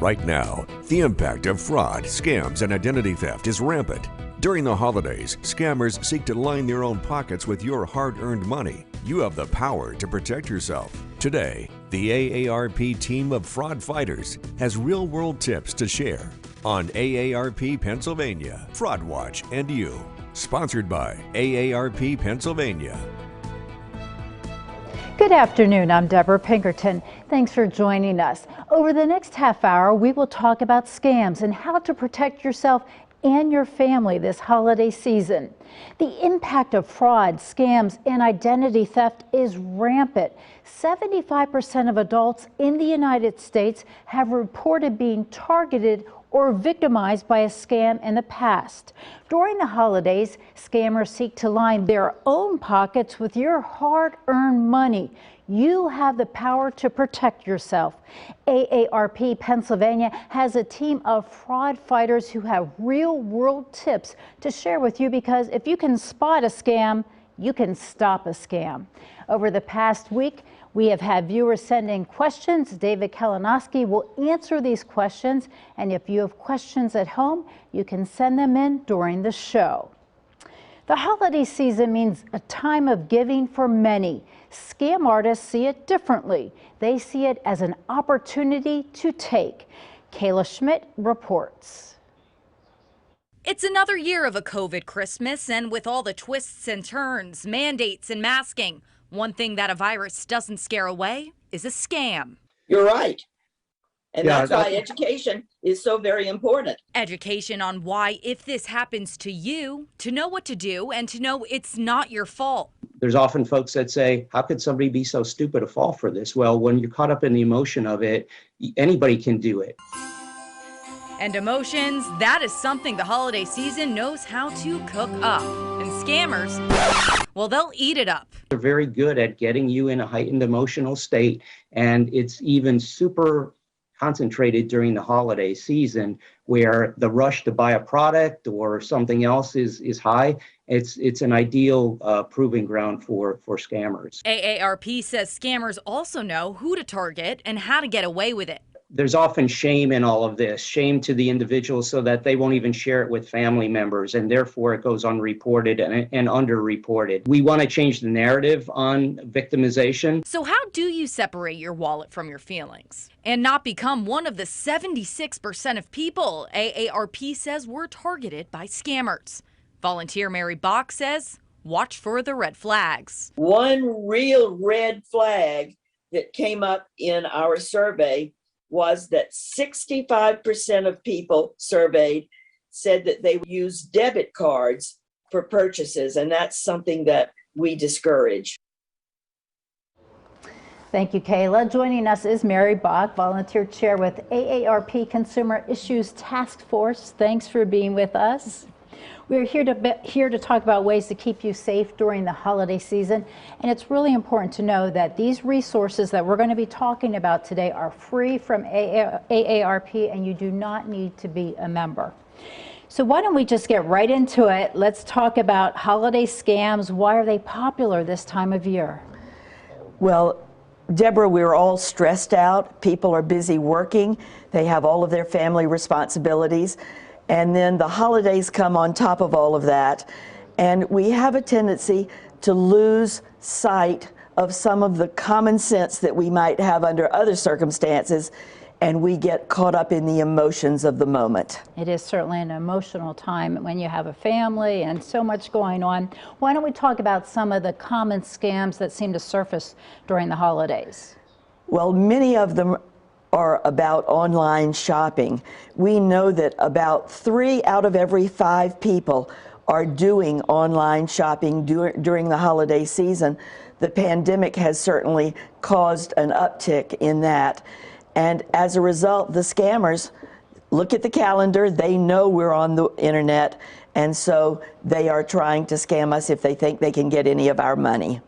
Right now, the impact of fraud, scams, and identity theft is rampant. During the holidays, scammers seek to line their own pockets with your hard-earned money. You have the power to protect yourself. Today, the AARP team of fraud fighters has real-world tips to share on AARP Pennsylvania, Fraud Watch, and You. Sponsored by AARP Pennsylvania. Good afternoon, I'm Deborah Pinkerton. Thanks for joining us. Over the next half hour, we will talk about scams and how to protect yourself and your family this holiday season. The impact of fraud, scams, and identity theft is rampant. 75% of adults in the United States have reported being targeted or victimized by a scam in the past. During the holidays, scammers seek to line their own pockets with your hard-earned money. You have the power to protect yourself. AARP Pennsylvania has a team of fraud fighters who have real-world tips to share with you, because if you can spot a scam, you can stop a scam. Over the past week, we have had viewers send in questions. David Kalinowski will answer these questions, and if you have questions at home, you can send them in during the show. The holiday season means a time of giving for many. Scam artists see it differently. They see it as an opportunity to take. Kayla Schmidt reports. It's another year of a COVID Christmas, and with all the twists and turns, mandates and masking, one thing that a virus doesn't scare away is a scam. You're right. And that's why education is so very important. Education on why, if this happens to you, to know what to do and to know it's not your fault. There's often folks that say, how could somebody be so stupid to fall for this? Well, when you're caught up in the emotion of it, anybody can do it. And emotions, that is something the holiday season knows how to cook up. And scammers, well, they'll eat it up. They're very good at getting you in a heightened emotional state, and it's even super concentrated during the holiday season, where the rush to buy a product or something else is high. It's an ideal proving ground for scammers. AARP says scammers also know who to target and how to get away with it. There's often shame in all of this, shame to the individual so that they won't even share it with family members, and therefore it goes unreported and underreported. We want to change the narrative on victimization. So how do you separate your wallet from your feelings and not become one of the 76% of people AARP says were targeted by scammers? Volunteer Mary Bach says, watch for the red flags. One real red flag that came up in our survey was that 65% of people surveyed said that they use debit cards for purchases, and that's something that we discourage. Thank you, Kayla. Joining us is Mary Bach, volunteer chair with AARP Consumer Issues Task Force. Thanks for being with us. We're here to talk about ways to keep you safe during the holiday season. And it's really important to know that these resources that we're going to be talking about today are free from AARP, and you do not need to be a member. So why don't we just get right into it? Let's talk about holiday scams. Why are they popular this time of year? Well, Deborah, we're all stressed out. People are busy working. They have all of their family responsibilities. And then the holidays come on top of all of that. And we have a tendency to lose sight of some of the common sense that we might have under other circumstances, and we get caught up in the emotions of the moment. It is certainly an emotional time when you have a family and so much going on. Why don't we talk about some of the common scams that seem to surface during the holidays? Well, many of them are about online shopping. We know that about 3 out of every 5 people are doing online shopping during the holiday season. The pandemic has certainly caused an uptick in that. And as a result, the scammers look at the calendar, they know we're on the internet, and so they are trying to scam us if they think they can get any of our money.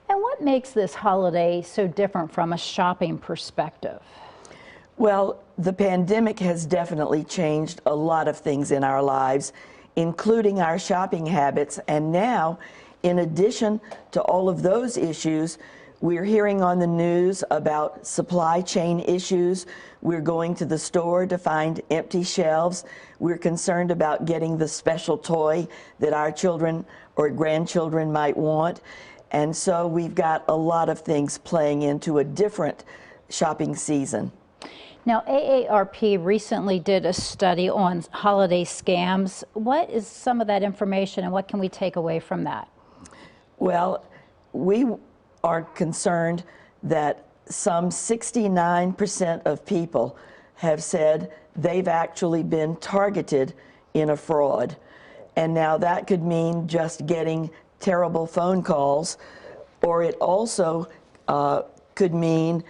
And what makes this holiday so different from a shopping perspective? Well, the pandemic has definitely changed a lot of things in our lives, including our shopping habits. And now, in addition to all of those issues, We're hearing on the news about supply chain issues. We're going to the store to find empty shelves. We're concerned about getting the special toy that our children or grandchildren might want. And so we've got a lot of things playing into a different shopping season. Now, AARP recently did a study on holiday scams. What is some of that information and what can we take away from that? Well, we are concerned that some 69% of people have said they've actually been targeted in a fraud. And now that could mean just getting terrible phone calls, or it also could mean,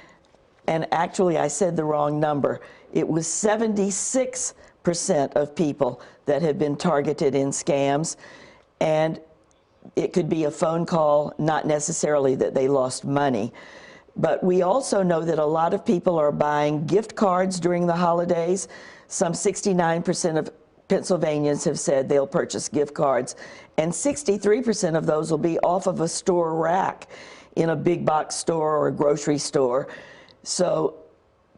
and actually I said the wrong number, it was 76% of people that have been targeted in scams, and it could be a phone call, not necessarily that they lost money. But we also know that a lot of people are buying gift cards during the holidays. Some 69% of Pennsylvanians have said they'll purchase gift cards, and 63% of those will be off of a store rack in a big box store or a grocery store. So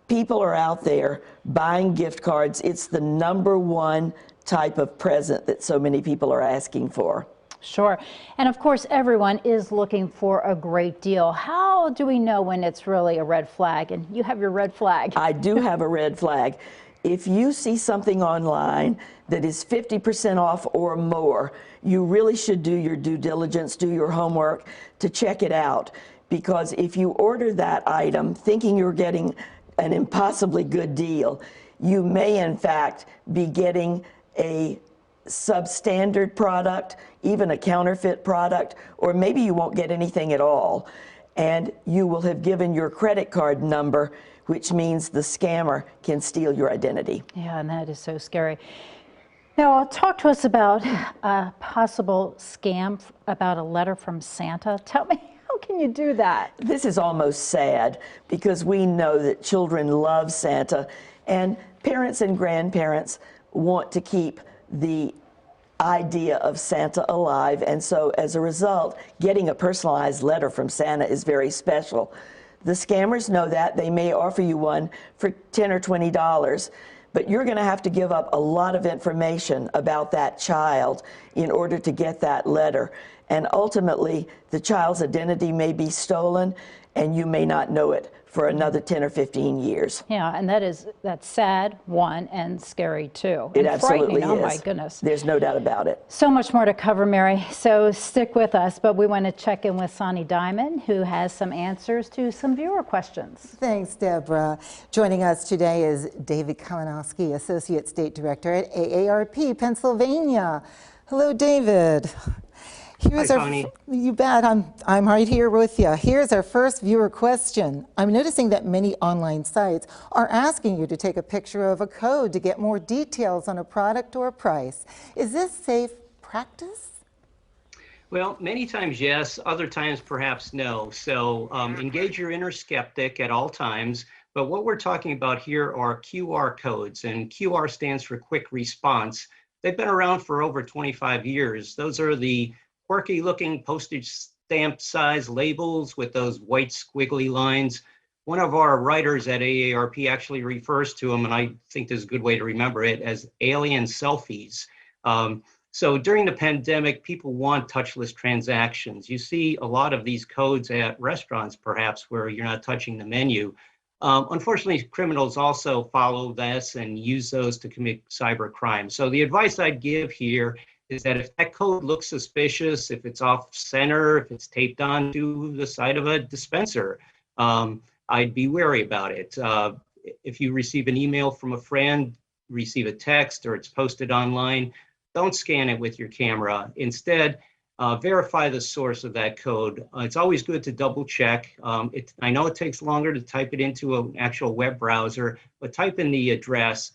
people are out there buying gift cards. It's the #1 type of present that so many people are asking for. Sure. And of course, everyone is looking for a great deal. How do we know when it's really a red flag? And you have your red flag. I do have a red flag. If you see something online that is 50% off or more, you really should do your due diligence, do your homework to check it out. Because if you order that item thinking you're getting an impossibly good deal, you may in fact be getting a substandard product, even a counterfeit product, or maybe you won't get anything at all. And you will have given your credit card number, which means the scammer can steal your identity. Yeah, and that is so scary. Now, talk to us about a possible scam about a letter from Santa. Tell me, how can you do that? This is almost sad because we know that children love Santa, and parents and grandparents want to keep the idea of Santa alive, and so as a result, getting a personalized letter from Santa is very special. The scammers know that. They may offer you one for $10 or $20, but you're going to have to give up a lot of information about that child in order to get that letter. And ultimately, the child's identity may be stolen, and you may not know it for another 10 or 15 years. Yeah, and that's sad, one, and scary too. It and absolutely is. Oh my goodness. There's no doubt about it. So much more to cover, Mary. So stick with us, but we want to check in with Sonny Diamond, who has some answers to some viewer questions. Thanks, Deborah. Joining us today is David Kalinowski, Associate State Director at AARP, Pennsylvania. Hello, David. Hi, Connie. You bet. I'm right here with you. Here's our first viewer question. I'm noticing that many online sites are asking you to take a picture of a code to get more details on a product or a price. Is this safe practice? Well, many times yes, other times perhaps no. So engage your inner skeptic at all times. But what we're talking about here are QR codes, and QR stands for quick response. They've been around for over 25 years. Those are the quirky looking postage stamp size labels with those white squiggly lines. One of our writers at AARP actually refers to them, and I think this is a good way to remember it, as alien selfies. So during the pandemic, people want touchless transactions. You see a lot of these codes at restaurants, perhaps, where you're not touching the menu. Unfortunately, criminals also follow this and use those to commit cyber crime. So the advice I'd give here is that if that code looks suspicious, if it's off center, if it's taped onto the side of a dispenser, I'd be wary about it. If you receive an email from a friend, receive a text, or it's posted online, don't scan it with your camera. Instead, verify the source of that code. It's always good to double check. I know it takes longer to type it into an actual web browser, but type in the address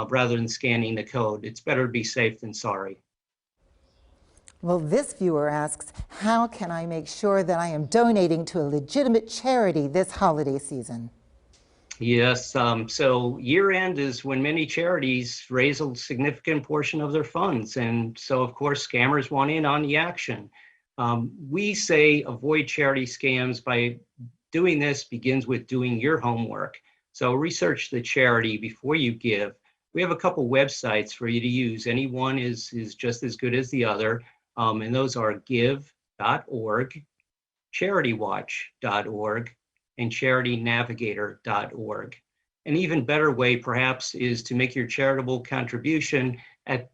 rather than scanning the code. It's better to be safe than sorry. Well, this viewer asks, how can I make sure that I am donating to a legitimate charity this holiday season? Yes, so year end is when many charities raise a significant portion of their funds. And so, of course, scammers want in on the action. We say avoid charity scams by doing this begins with doing your homework. So research the charity before you give. We have a couple websites for you to use. Any one is just as good as the other. And those are give.org, charitywatch.org, and charitynavigator.org. An even better way perhaps is to make your charitable contribution at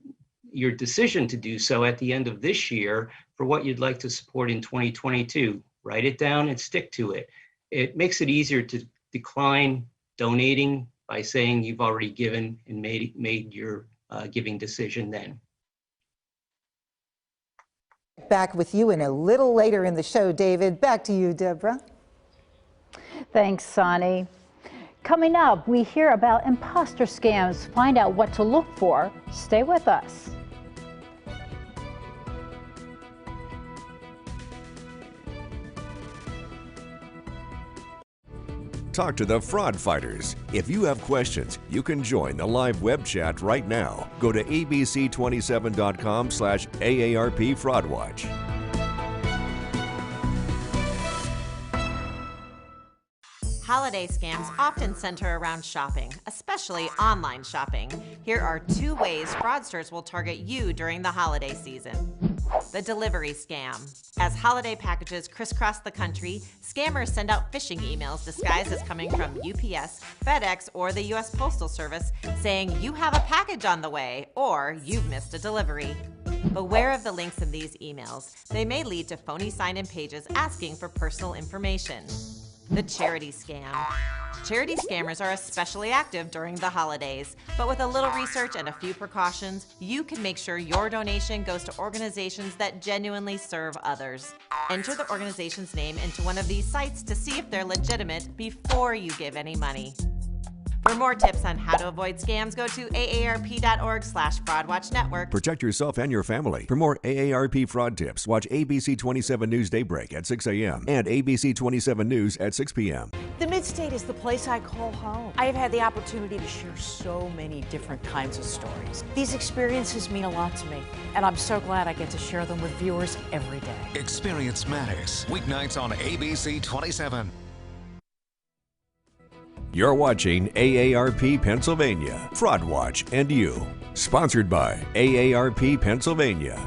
your decision to do so at the end of this year for what you'd like to support in 2022. Write it down and stick to it. It makes it easier to decline donating by saying you've already given and made your giving decision then. Back with you in a little later in the show, David. Back to you, Deborah. Thanks, Sonny. Coming up, we hear about imposter scams. Find out what to look for. Stay with us. Talk to the fraud fighters. If you have questions, you can join the live web chat right now. Go to abc27.com/AARP FraudWatch. Holiday scams often center around shopping, especially online shopping. Here are 2 ways fraudsters will target you during the holiday season. The delivery scam. As holiday packages crisscross the country, scammers send out phishing emails disguised as coming from UPS, FedEx, or the U.S. Postal Service saying you have a package on the way or you've missed a delivery. Beware of the links in these emails. They may lead to phony sign-in pages asking for personal information. The charity scam. Charity scammers are especially active during the holidays, but with a little research and a few precautions, you can make sure your donation goes to organizations that genuinely serve others. Enter the organization's name into one of these sites to see if they're legitimate before you give any money. For more tips on how to avoid scams, go to aarp.org/FraudWatchNetwork. Protect yourself and your family. For more AARP fraud tips, watch ABC 27 News Daybreak at 6 a.m. and ABC 27 News at 6 p.m. The Mid-State is the place I call home. I have had the opportunity to share so many different kinds of stories. These experiences mean a lot to me, and I'm so glad I get to share them with viewers every day. Experience Matters, weeknights on ABC 27. You're watching AARP Pennsylvania, Fraud Watch and You. Sponsored by AARP Pennsylvania.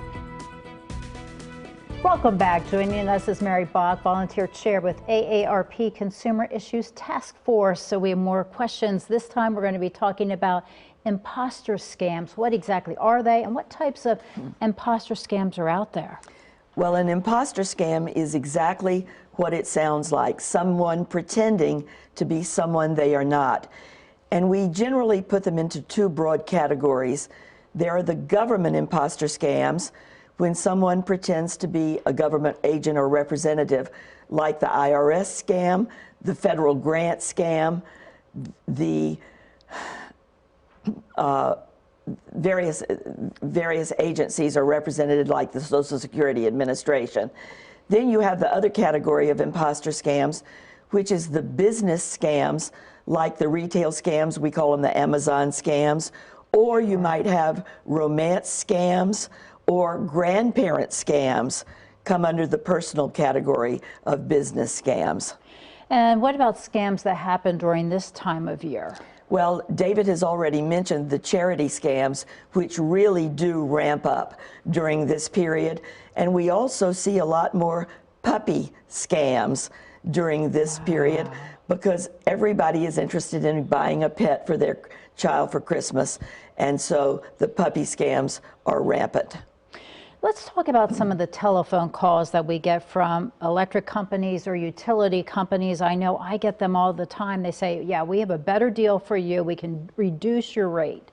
Welcome back. Joining us is Mary Bach, volunteer chair with AARP Consumer Issues Task Force. So we have more questions. This time we're going to be talking about imposter scams. What exactly are they and what types of imposter scams are out there? Well, an imposter scam is exactly what it sounds like, someone pretending to be someone they are not. And we generally put them into 2 broad categories. There are the government imposter scams, when someone pretends to be a government agent or representative, like the IRS scam, the federal grant scam, the various agencies are represented, like the Social Security Administration. Then you have the other category of imposter scams, which is the business scams, like the retail scams, we call them the Amazon scams, or you might have romance scams or grandparent scams come under the personal category of business scams. And what about scams that happen during this time of year? Well, David has already mentioned the charity scams, which really do ramp up during this period. And we also see a lot more puppy scams during this period because everybody is interested in buying a pet for their child for Christmas. And so the puppy scams are rampant. Let's talk about some of the telephone calls that we get from electric companies or utility companies. I know I get them all the time. They say, yeah, we have a better deal for you. We can reduce your rate.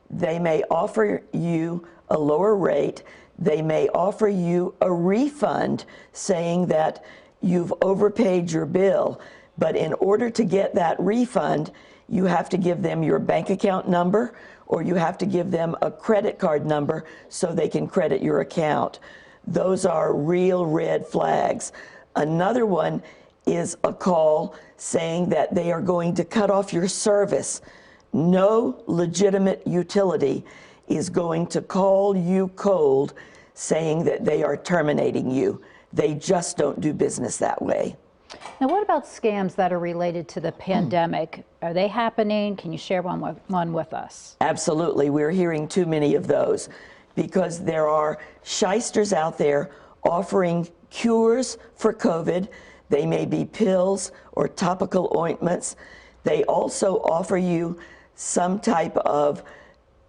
They may offer you a lower rate. They may offer you a refund saying that you've overpaid your bill. But in order to get that refund, you have to give them your bank account number, or you have to give them a credit card number so they can credit your account. Those are real red flags. Another one is a call saying that they are going to cut off your service. No legitimate utility is going to call you cold saying that they are terminating you. They just don't do business that way. Now, what about scams that are related to the pandemic? Are they happening? Can you share one with us? Absolutely. We're hearing too many of those because there are shysters out there offering cures for COVID. They may be pills or topical ointments. They also offer you some type of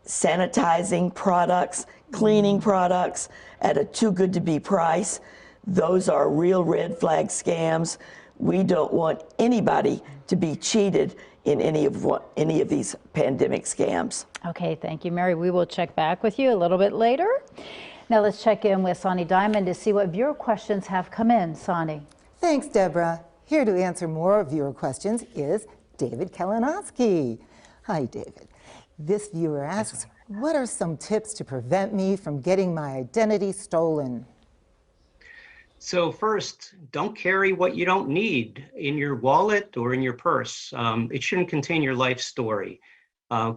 sanitizing products, cleaning products at a too good to be price. Those are real red flag scams. We don't want anybody to be cheated in any of these pandemic scams. Okay, thank you, Mary. We will check back with you a little bit later. Now let's check in with Sonny Diamond to see what viewer questions have come in. Sonny. Thanks, Deborah. Here to answer more viewer questions is David Kalinowski. Hi, David. This viewer asks, what are some tips to prevent me from getting my identity stolen? So first, don't carry what you don't need in your wallet or in your purse. It shouldn't contain your life story.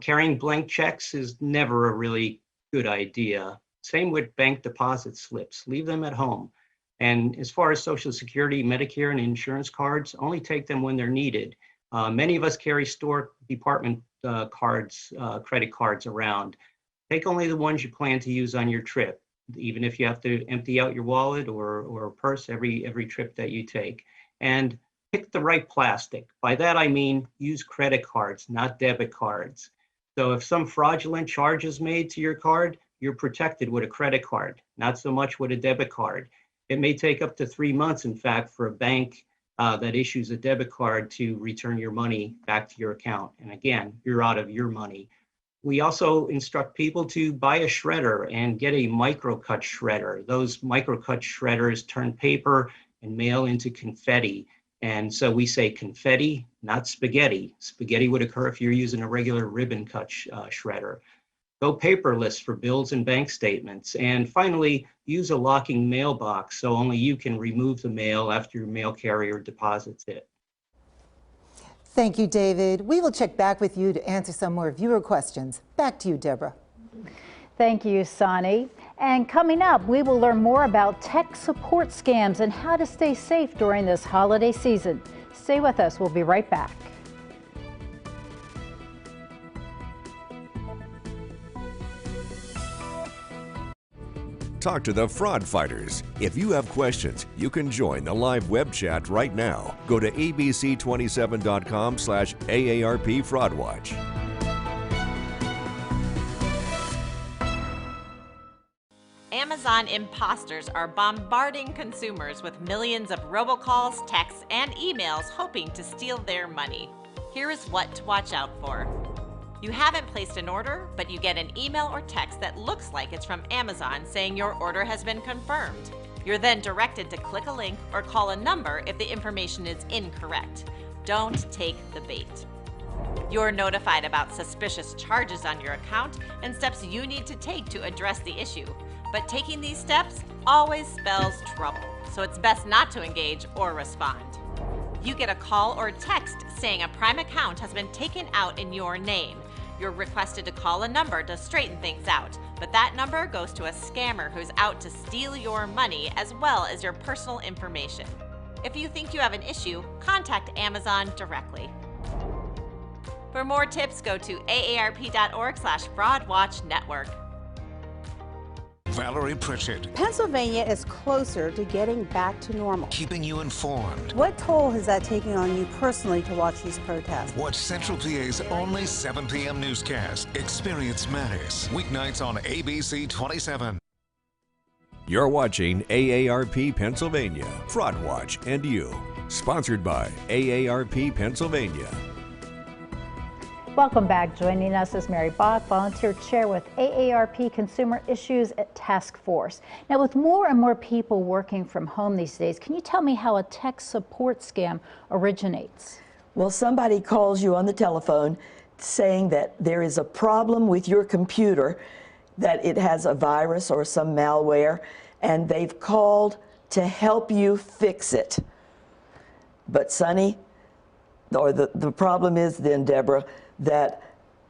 Carrying blank checks is never a really good idea. Same with bank deposit slips. Leave them at home. And as far as Social Security, Medicare, and insurance cards, only take them when they're needed. Many of us carry store department cards, credit cards around. Take only the ones you plan to use on your trip, even if you have to empty out your wallet or purse every trip that you take. And pick the right plastic. By that I mean use credit cards, not debit cards. So if some fraudulent charge is made to your card, you're protected with a credit card, not so much with a debit card. It may take up to 3 months, in fact, for a bank that issues a debit card to return your money back to your account. And again, you're out of your money. We also instruct people to buy a shredder and get a micro-cut shredder. Those micro-cut shredders turn paper and mail into confetti. And so we say confetti, not spaghetti. Spaghetti would occur if you're using a regular ribbon cut shredder. Go paperless for bills and bank statements. And finally, use a locking mailbox so only you can remove the mail after your mail carrier deposits it. Thank you, David. We will check back with you to answer some more viewer questions. Back to you, Deborah. Thank you, Sonny. And coming up, we will learn more about tech support scams and how to stay safe during this holiday season. Stay with us. We'll be right back. Talk to the fraud fighters. If you have questions, you can join the live web chat right now. Go to abc27.com/AARP Fraud Watch. Amazon imposters are bombarding consumers with millions of robocalls, texts, and emails hoping to steal their money. Here is what to watch out for. You haven't placed an order, but you get an email or text that looks like it's from Amazon saying your order has been confirmed. You're then directed to click a link or call a number if the information is incorrect. Don't take the bait. You're notified about suspicious charges on your account and steps you need to take to address the issue. But taking these steps always spells trouble, so it's best not to engage or respond. You get a call or text saying a Prime account has been taken out in your name. You're requested to call a number to straighten things out, but that number goes to a scammer who's out to steal your money as well as your personal information. If you think you have an issue, contact Amazon directly. For more tips, go to aarp.org/fraudwatchnetwork. Valerie Pritchett, Pennsylvania is closer to getting back to normal. keeping you informed. What toll has that taken on you personally to watch these protests? Watch Central PA's only 7 p.m. newscast, Experience Matters, weeknights on ABC 27. You're watching AARP Pennsylvania, Fraud Watch and You. Sponsored by AARP Pennsylvania. Welcome back. Joining us is Mary Bach, Volunteer Chair with AARP Consumer Issues Task Force. Now, with more and more people working from home these days, can you tell me how a tech support scam originates? Well, somebody calls you on the telephone saying that there is a problem with your computer, that it has a virus or some malware, and they've called to help you fix it. But Sonny, or the problem is then, Deborah, that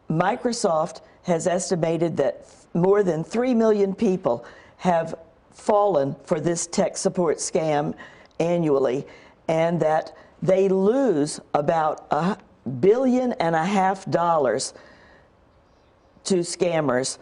Microsoft has estimated that more than 3 million people have fallen for this tech support scam annually, and that they lose about $1.5 billion to scammers.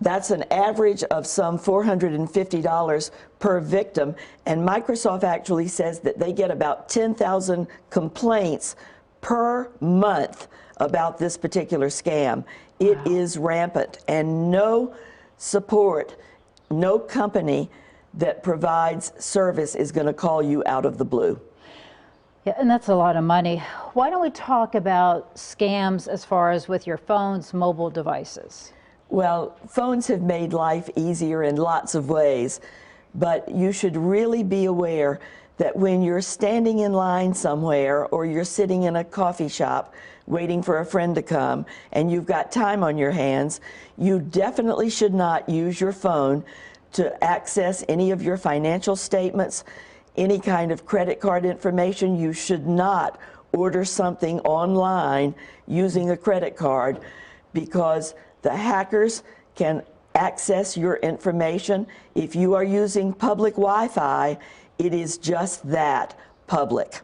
That's an average of some $450 per victim, and Microsoft actually says that they get about 10,000 complaints per month about this particular scam. It is rampant, and no support, no company that provides service is going to call you out of the blue. Yeah, and that's a lot of money. Why don't we talk about scams as far as with your phones, mobile devices? Well, phones have made life easier in lots of ways, but you should really be aware that when you're standing in line somewhere or you're sitting in a coffee shop waiting for a friend to come and you've got time on your hands, you definitely should not use your phone to access any of your financial statements, any kind of credit card information. You should not order something online using a credit card, because the hackers can access your information. If you are using public Wi-Fi, it is just that, public.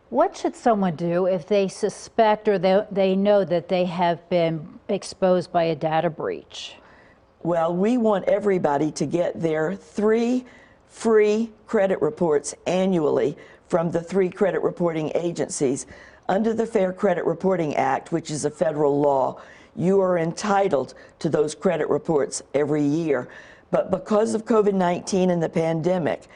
What should someone do if they suspect or they know that they have been exposed by a data breach? Well, we want everybody to get their 3 free credit reports annually from the 3 credit reporting agencies. Under the Fair Credit Reporting Act, which is a federal law, you are entitled to those credit reports every year. But because of COVID-19 and the pandemic,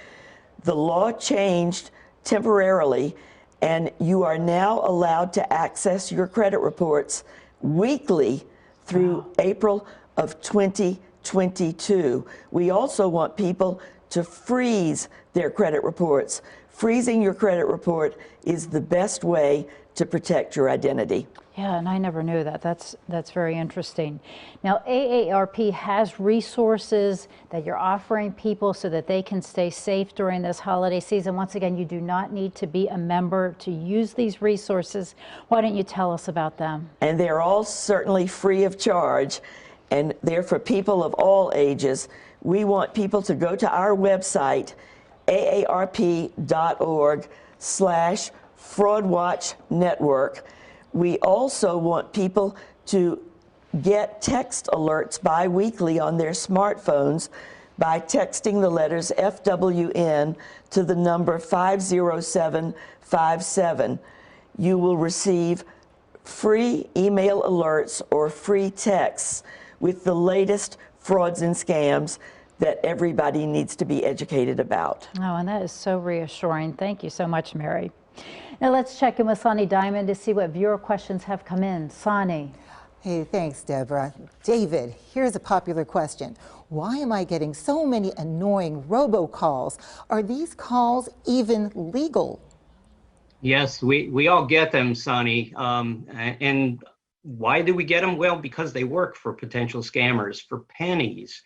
the law changed temporarily, and you are now allowed to access your credit reports weekly through April of 2022. We also want people to freeze their credit reports. Freezing your credit report is the best way to protect your identity. Yeah, and I never knew that. That's very interesting. Now, AARP has resources that you're offering people so that they can stay safe during this holiday season. Once again, you do not need to be a member to use these resources. Why don't you tell us about them? And they're all certainly free of charge, and they're for people of all ages. We want people to go to our website, aarp.org/fraudwatchnetwork. We also want people to get text alerts bi-weekly on their smartphones by texting the letters FWN to the number 50757. You will receive free email alerts or free texts with the latest frauds and scams that everybody needs to be educated about. Oh, and that is so reassuring. Thank you so much, Mary. Now let's check in with Sonny Diamond to see what viewer questions have come in. Sonny. Hey, thanks, Deborah. David, here's a popular question. Why am I getting so many annoying robocalls? Are these calls even legal? Yes, we all get them, Sonny. And why do we get them? Well, because they work for potential scammers for pennies.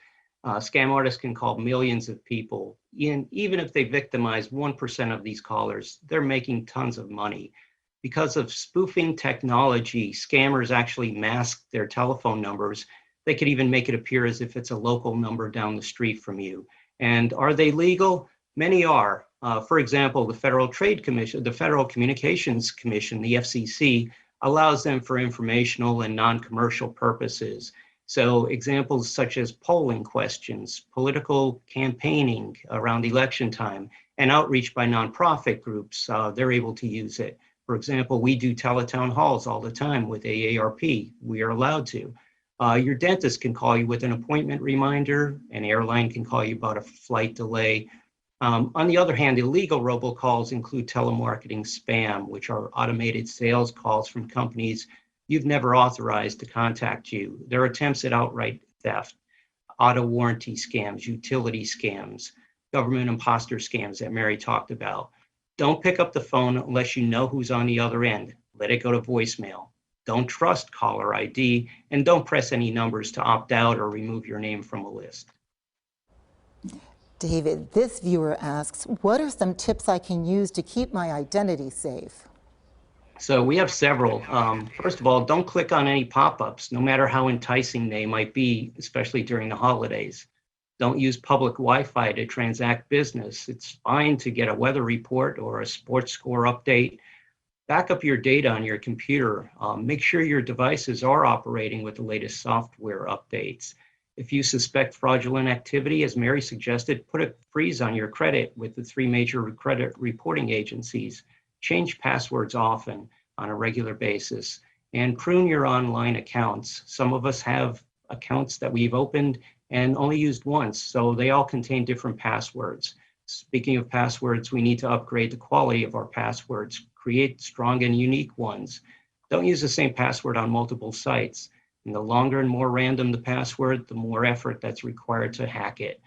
Scam artists can call millions of people. Even if they victimize 1% of these callers, they're making tons of money. Because of spoofing technology, scammers actually mask their telephone numbers. They could even make it appear as if it's a local number down the street from you. And are they legal? Many are. For example, the Federal Trade Commission, the Federal Communications Commission, the FCC, allows them for informational and non-commercial purposes. So examples such as polling questions, political campaigning around election time, and outreach by nonprofit groups, they're able to use it. For example, we do teletown halls all the time with AARP. We are allowed to. Your dentist can call you with an appointment reminder. An airline can call you about a flight delay. On the other hand, illegal robocalls include telemarketing spam, which are automated sales calls from companies you've never authorized to contact you. There are attempts at outright theft, auto warranty scams, utility scams, government imposter scams that Mary talked about. Don't pick up the phone unless you know who's on the other end. Let it go to voicemail. Don't trust caller ID, and don't press any numbers to opt out or remove your name from a list. David, this viewer asks, what are some tips I can use to keep my identity safe? So we have several. First of all, don't click on any pop-ups, no matter how enticing they might be, especially during the holidays. Don't use public Wi-Fi to transact business. It's fine to get a weather report or a sports score update. Back up your data on your computer. Make sure your devices are operating with the latest software updates. If you suspect fraudulent activity, as Mary suggested, put a freeze on your credit with the 3 major credit reporting agencies. Change passwords often on a regular basis, and prune your online accounts. Some of us have accounts that we've opened and only used once, so they all contain different passwords. Speaking of passwords, we need to upgrade the quality of our passwords, create strong and unique ones. Don't use the same password on multiple sites. And the longer and more random the password, the more effort that's required to hack it.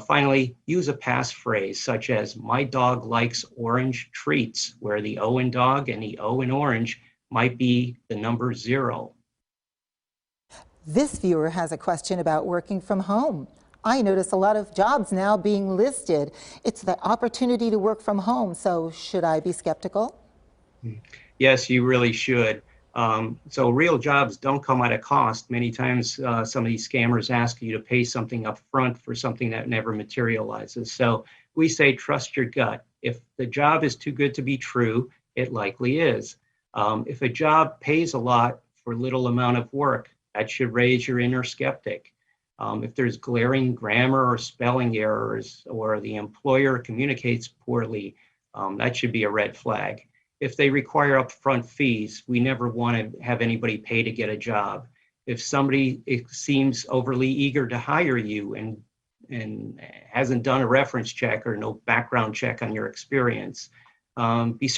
Finally, use a passphrase such as, "My dog likes orange treats," where the O in dog and the O in orange might be the number 0. This viewer has a question about working from home. I notice a lot of jobs now being listed. It's the opportunity to work from home, so should I be skeptical? Yes, you really should. So real jobs don't come at a cost. Many times some of these scammers ask you to pay something up front for something that never materializes. So we say trust your gut. If the job is too good to be true, it likely is. If a job pays a lot for little amount of work, that should raise your inner skeptic. If there's glaring grammar or spelling errors, or the employer communicates poorly, that should be a red flag. If they require upfront fees, we never want to have anybody pay to get a job. If somebody seems overly eager to hire you and hasn't done a reference check or no background check on your experience, be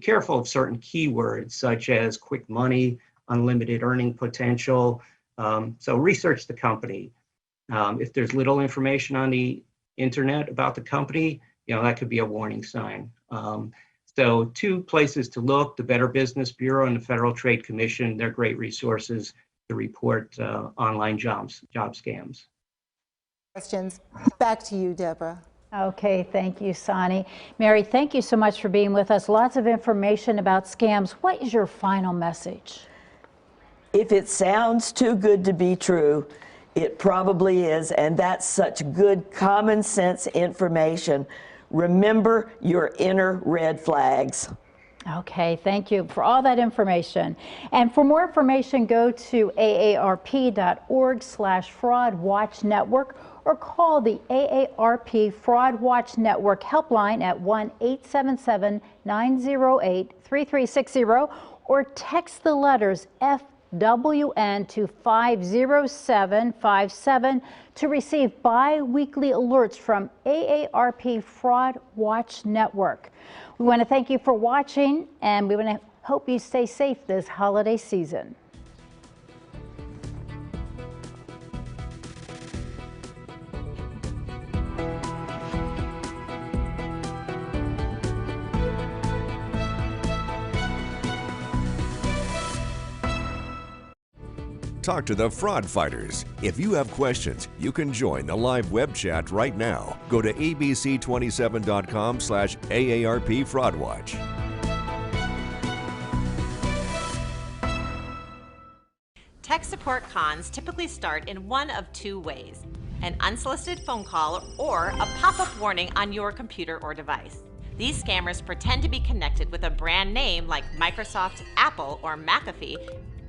careful of certain keywords such as quick money, unlimited earning potential. So research the company. If there's little information on the internet about the company, that could be a warning sign. So 2 places to look: the Better Business Bureau and the Federal Trade Commission. They're great resources to report online job scams. Questions? Back to you, Deborah. Okay, thank you, Sonny. Mary, thank you so much for being with us. Lots of information about scams. What is your final message? If it sounds too good to be true, it probably is, and that's such good common sense information. Remember your inner red flags. Okay, thank you for all that information. And for more information, go to aarp.org/Fraud Watch Network or call the AARP Fraud Watch Network helpline at 1-877-908-3360 or text the letters FWN to 50757 to receive bi-weekly alerts from AARP Fraud Watch Network. We want to thank you for watching, and we want to hope you stay safe this holiday season. Talk to the fraud fighters. If you have questions, you can join the live web chat right now. Go to abc27.com/AARP Fraud Watch. Tech support cons typically start in one of 2 ways: an unsolicited phone call or a pop-up warning on your computer or device. These scammers pretend to be connected with a brand name like Microsoft, Apple, or McAfee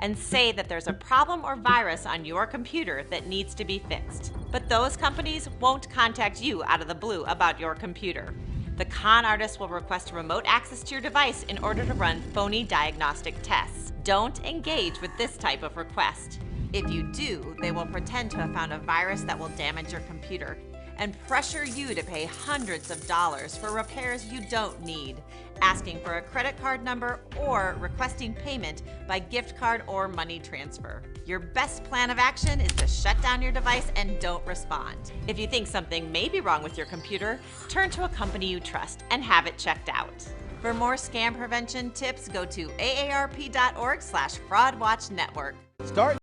and say that there's a problem or virus on your computer that needs to be fixed. But those companies won't contact you out of the blue about your computer. The con artist will request remote access to your device in order to run phony diagnostic tests. Don't engage with this type of request. If you do, they will pretend to have found a virus that will damage your computer and pressure you to pay hundreds of dollars for repairs you don't need, asking for a credit card number or requesting payment by gift card or money transfer. Your best plan of action is to shut down your device and don't respond. If you think something may be wrong with your computer, turn to a company you trust and have it checked out. For more scam prevention tips, go to aarp.org/fraudwatchnetwork. Start